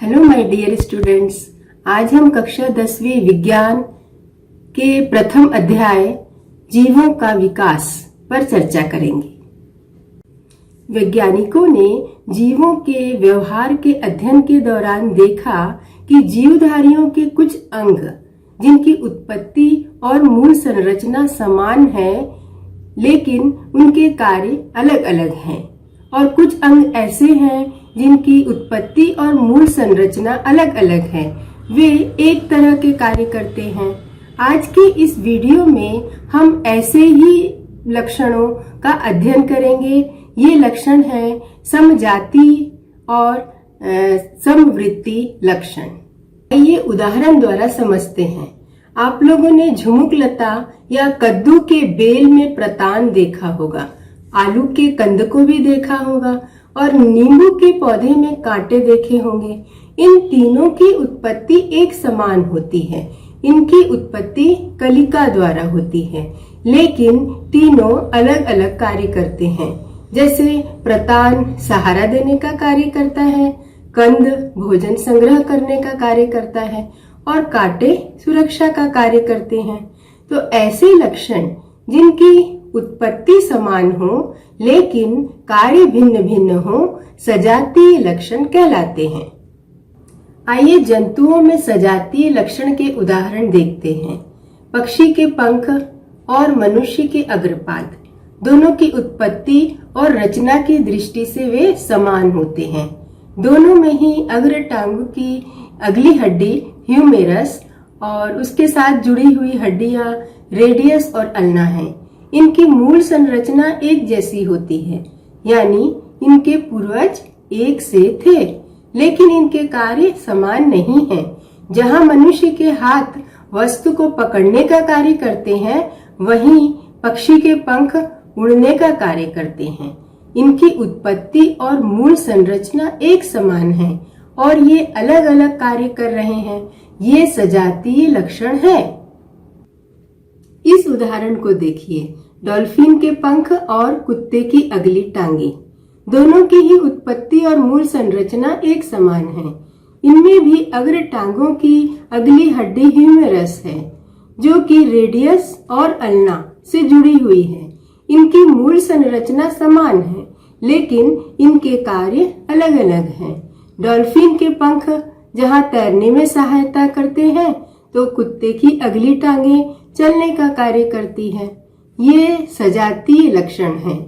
Hello my dear students, आज हम कक्षा 10वीं विज्ञान के प्रथम अध्याय जीवों का विकास पर चर्चा करेंगे। वैज्ञानिकों ने जीवों के व्यवहार के अध्ययन के दौरान देखा कि जीवधारियों के कुछ अंग जिनकी उत्पत्ति और मूल संरचना समान है, लेकिन उनके कार्य अलग अलग हैं, और कुछ अंग ऐसे हैं जिनकी उत्पत्ति और मूल संरचना अलग अलग है। वे एक तरह के कार्य करते हैं। आज के इस वीडियो में हम ऐसे ही लक्षणों का अध्ययन करेंगे। ये लक्षण है समजाति और समवृत्ति लक्षण। आइए उदाहरण द्वारा समझते हैं। आप लोगों ने झुमुक लता या कद्दू के बेल में प्रतान देखा होगा, आलू के कंद को भी देखा होगा और नींबू के पौधे में कांटे देखे होंगे। इन तीनों की उत्पत्ति एक समान होती है। इनकी उत्पत्ति कलिका द्वारा होती है, लेकिन तीनों अलग अलग कार्य करते हैं। जैसे प्रतान सहारा देने का कार्य करता है, कंद भोजन संग्रह करने का कार्य करता है और कांटे सुरक्षा का कार्य करते हैं। तो ऐसे लक्षण जिनकी उत्पत्ति समान हो लेकिन कार्य भिन्न भिन्न हो, सजातीय लक्षण कहलाते हैं। आइए जंतुओं में सजातीय लक्षण के उदाहरण देखते हैं। पक्षी के पंख और मनुष्य के अग्रपाद दोनों की उत्पत्ति और रचना की दृष्टि से वे समान होते हैं। दोनों में ही अग्र टांगों की अगली हड्डी ह्यूमेरस और उसके साथ जुड़ी हुई हड्डियां रेडियस और अल्ना हैं। इनकी मूल संरचना एक जैसी होती है, यानी इनके पूर्वज एक से थे, लेकिन इनके कार्य समान नहीं हैं। जहां मनुष्य के हाथ वस्तु को पकड़ने का कार्य करते हैं, वहीं पक्षी के पंख उड़ने का कार्य करते हैं। इनकी उत्पत्ति और मूल संरचना एक समान है और ये अलग अलग कार्य कर रहे हैं। ये सजातीय लक्षण है। इस उदाहरण को देखिए। डॉल्फिन के पंख और कुत्ते की अगली टांगे, दोनों की ही उत्पत्ति और मूल संरचना एक समान है। इनमें भी अग्र टांगों की अगली हड्डी ह्यूमेरस है, जो कि रेडियस और अल्ना से जुड़ी हुई है। इनकी मूल संरचना समान है, लेकिन इनके कार्य अलग अलग हैं। डॉल्फिन के पंख जहां तैरने में सहायता करते हैं, तो कुत्ते की अगली टांगे चलने का कार्य करती है। ये सजातीय लक्षण हैं।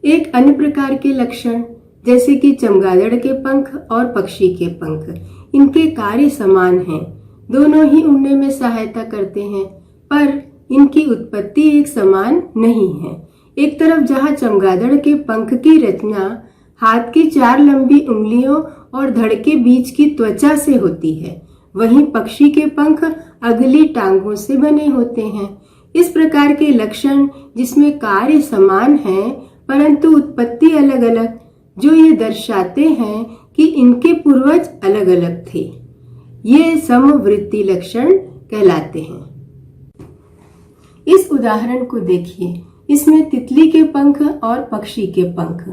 एक अन्य प्रकार के लक्षण जैसे कि चमगादड़ के पंख और पक्षी के पंख, इनके कार्य समान हैं। दोनों ही उड़ने में सहायता करते हैं, पर इनकी उत्पत्ति एक समान नहीं है। एक तरफ जहां चमगादड़ के पंख की रचना हाथ की 4 लंबी उंगलियों और धड़ के बीच की त्वचा से होती है, वहीं पक्षी के पंख अगली टांगों से बने होते हैं। इस प्रकार के लक्षण जिसमें कार्य समान है परंतु उत्पत्ति अलग अलग, जो ये दर्शाते हैं कि इनके पूर्वज अलग अलग थे, ये समवृत्ति लक्षण कहलाते हैं। इस उदाहरण को देखिए। इसमें तितली के पंख और पक्षी के पंख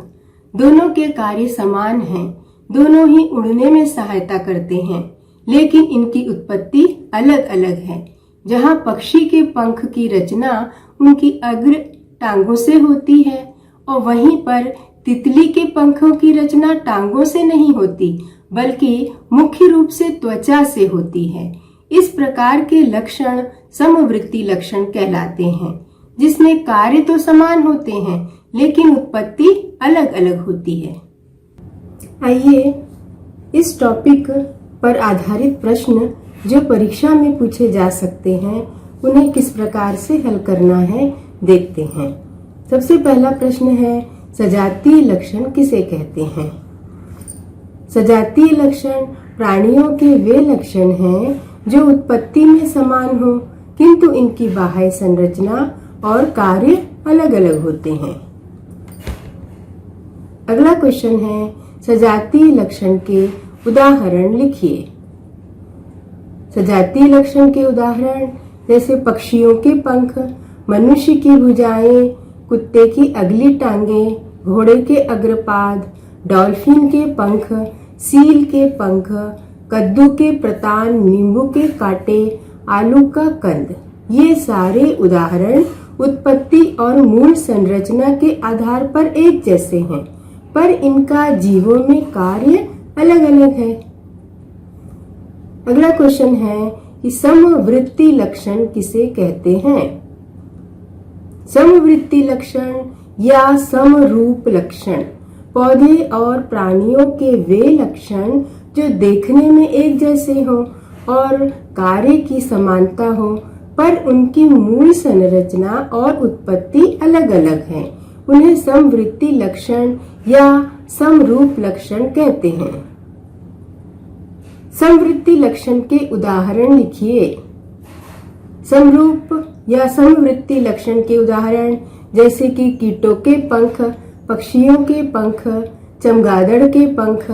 दोनों के कार्य समान हैं। दोनों ही उड़ने में सहायता करते हैं, लेकिन इनकी उत्पत्ति अलग अलग है। जहां पक्षी के पंख की रचना उनकी अग्र टांगों से होती है और वहीं पर तितली के पंखों की रचना टांगों से नहीं होती, बल्कि मुख्य रूप से त्वचा से होती है। इस प्रकार के लक्षण समवृत्ति लक्षण कहलाते हैं, जिसमें कार्य तो समान होते हैं लेकिन उत्पत्ति अलग अलग होती है। आइए इस टॉपिक पर आधारित प्रश्न जो परीक्षा में पूछे जा सकते हैं, उन्हें किस प्रकार से हल करना है देखते हैं। सबसे पहला प्रश्न है, सजातीय लक्षण किसे कहते हैं? सजातीय लक्षण प्राणियों के वे लक्षण हैं जो उत्पत्ति में समान हो, किंतु इनकी बाह्य संरचना और कार्य अलग अलग होते हैं। अगला क्वेश्चन है, सजातीय लक्षण के उदाहरण लिखिए। सजातीय लक्षण के उदाहरण जैसे पक्षियों के पंख, मनुष्य की भुजाएं, कुत्ते की अगली टांगे, घोड़े के अग्रपाद, डॉल्फिन के पंख, सील के पंख, कद्दू के प्रतान, नींबू के कांटे, आलू का कंद। ये सारे उदाहरण उत्पत्ति और मूल संरचना के आधार पर एक जैसे हैं, पर इनका जीवों में कार्य अलग अलग है। अगला क्वेश्चन है कि समवृत्ति लक्षण किसे कहते हैं? समवृत्ति लक्षण या समरूप लक्षण पौधे और प्राणियों के वे लक्षण जो देखने में एक जैसे हों और कार्य की समानता हो, पर उनकी मूल संरचना और उत्पत्ति अलग अलग है। उन्हें समवृत्ति लक्षण या समरूप लक्षण कहते हैं। समवृत्ति लक्षण के उदाहरण लिखिए। समरूप या समवृत्ति लक्षण के उदाहरण जैसे कि कीटों के पंख, पक्षियों के पंख, चमगादड़ के पंख,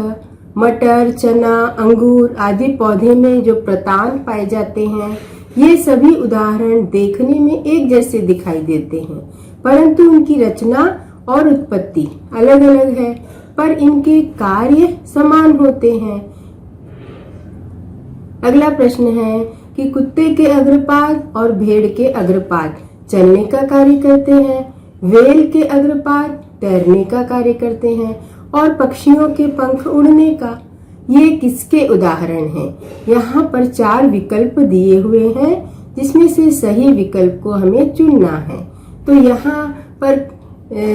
मटर, चना, अंगूर आदि पौधे में जो प्रतान पाए जाते हैं, ये सभी उदाहरण देखने में एक जैसे दिखाई देते हैं, परंतु उनकी रचना और उत्पत्ति अलग अलग है, पर इनके कार्य समान होते हैं। अगला प्रश्न है कि कुत्ते के अग्रपाद और भेड़ के अग्रपाद चलने का कार्य करते हैं, व्हेल के अग्रपाद तैरने का कार्य करते हैं और पक्षियों के पंख उड़ने का। ये किसके उदाहरण हैं? यहाँ पर 4 विकल्प दिए हुए हैं, जिसमें से सही विकल्प को हमें चुनना है। तो यहाँ पर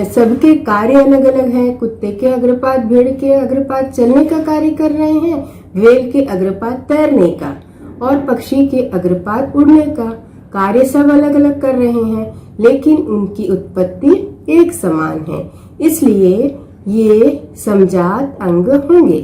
सबके कार्य अलग अलग हैं। कुत्ते के अग्रपाद, भेड़ के अग्रपाद चलने का कार्य कर रहे हैं, व्हेल के अग्रपाद तैरने का और पक्षी के अग्रपाद उड़ने का। कार्य सब अलग अलग कर रहे हैं, लेकिन उनकी उत्पत्ति एक समान है, इसलिए ये समजात अंग होंगे।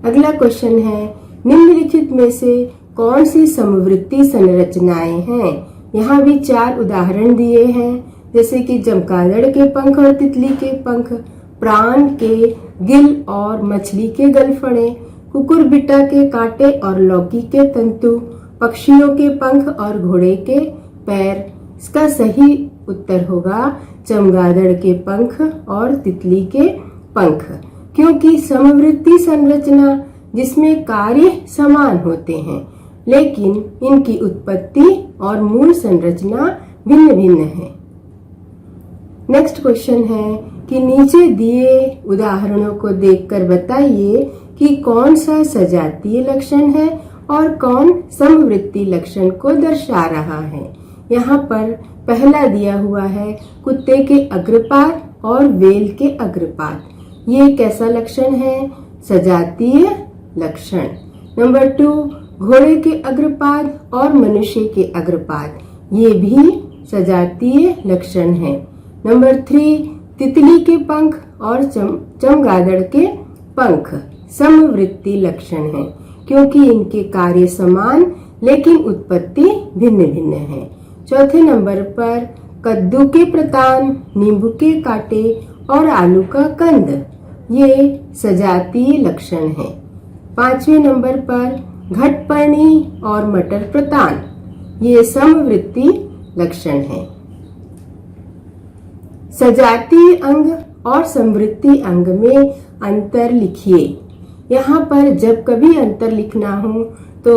अगला क्वेश्चन है, निम्नलिखित में से कौन सी समवृत्ति संरचनाएं हैं? यहाँ भी 4 उदाहरण दिए हैं, जैसे कि चमगादड़ के पंख और तितली के पंख, प्राण के गिल और मछली के गलफड़े, कुकुरबिटा के कांटे और लौकी के तंतु, पक्षियों के पंख और घोड़े के पैर। इसका सही उत्तर होगा चमगादड़ के पंख और तितली के पंख, क्योंकि समवृत्ति संरचना जिसमें कार्य समान होते हैं, लेकिन इनकी उत्पत्ति और मूल संरचना भिन्न भिन्न है। नेक्स्ट क्वेश्चन है कि नीचे दिए उदाहरणों को देखकर बताइए कि कौन सा सजातीय लक्षण है और कौन समवृत्ति लक्षण को दर्शा रहा है। यहाँ पर पहला दिया हुआ है कुत्ते के अग्रपाद और व्हेल के अग्रपाद। ये कैसा लक्षण है? सजातीय लक्षण। नंबर 2, घोड़े के अग्रपाद और मनुष्य के अग्रपाद, ये भी सजातीय लक्षण है। नंबर 3, तितली के पंख और चमगादड़ के पंख समवृत्ति लक्षण है, क्योंकि इनके कार्य समान लेकिन उत्पत्ति भिन्न भिन्न है। चौथे नंबर पर कद्दू के प्रतान, नींबू के कांटे और आलू का कंद, ये सजातीय लक्षण है। 5वें नंबर पर घटपर्णी और मटर प्रतान, ये समवृत्ति लक्षण है। सजातीय अंग और समवृत्ति अंग में अंतर लिखिए। यहाँ पर जब कभी अंतर लिखना हो तो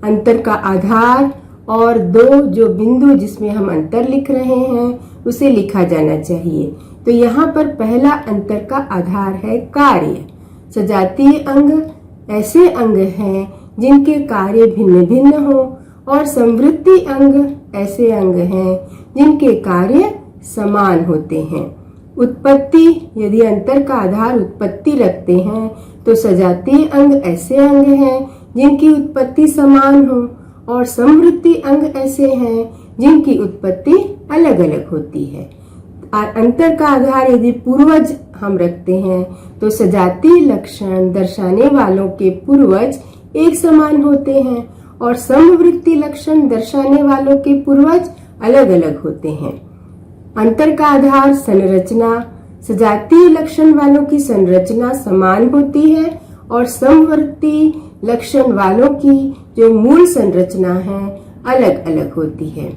अंतर का आधार और 2 जो बिंदु जिसमें हम अंतर लिख रहे हैं उसे लिखा जाना चाहिए। तो यहाँ पर पहला अंतर का आधार है कार्य। सजातीय अंग ऐसे अंग हैं जिनके कार्य भिन्न भिन्न हो और समवृत्ति अंग ऐसे अंग हैं जिनके कार्य समान होते हैं। उत्पत्ति, यदि अंतर का आधार उत्पत्ति रखते हैं तो सजातीय अंग ऐसे अंग हैं जिनकी उत्पत्ति समान हो और समवृत्ति अंग ऐसे हैं जिनकी उत्पत्ति अलग अलग होती है। अंतर का आधार यदि पूर्वज हम रखते हैं तो सजातीय लक्षण दर्शाने वालों के पूर्वज एक समान होते हैं और समवृत्ति लक्षण दर्शाने वालों के पूर्वज अलग अलग होते हैं। अंतर का आधार संरचना, सजातीय लक्षण वालों की संरचना समान होती है और समवृत्ति लक्षण वालों की जो मूल संरचना है अलग अलग होती है।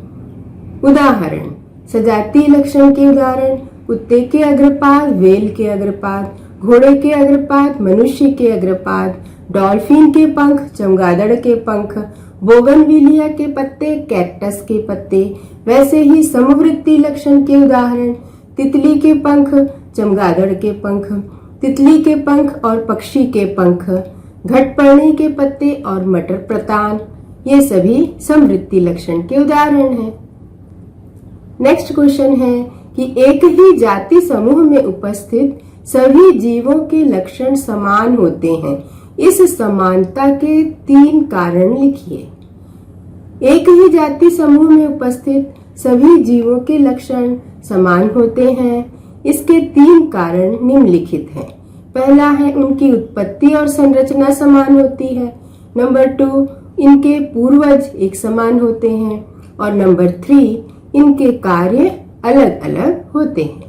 उदाहरण, सजातीय लक्षण के उदाहरण कुत्ते के अग्रपाद, व्हेल के अग्रपाद, घोड़े के अग्रपाद, मनुष्य के अग्रपाद, डॉल्फिन के पंख, चमगादड़ के पंख, बोगनविलिया के पत्ते, कैक्टस के पत्ते। वैसे ही समवृत्ति लक्षण के उदाहरण तितली के पंख, चमगादड़ के पंख, तितली के पंख और पक्षी के पंख, घटपर्णी के पत्ते और मटर प्रतान, ये सभी समवृत्ति लक्षण के उदाहरण हैं। नेक्स्ट क्वेश्चन है कि एक ही जाति समूह में उपस्थित सभी जीवों के लक्षण समान होते हैं। इस समानता के 3 कारण लिखिए। एक ही जाति समूह में उपस्थित सभी जीवों के लक्षण समान होते हैं। इसके 3 कारण निम्नलिखित हैं। पहला है उनकी उत्पत्ति और संरचना समान होती है। नंबर 2, इनके पूर्वज एक समान होते हैं। और नंबर 3, इनके कार्य अलग अलग होते हैं।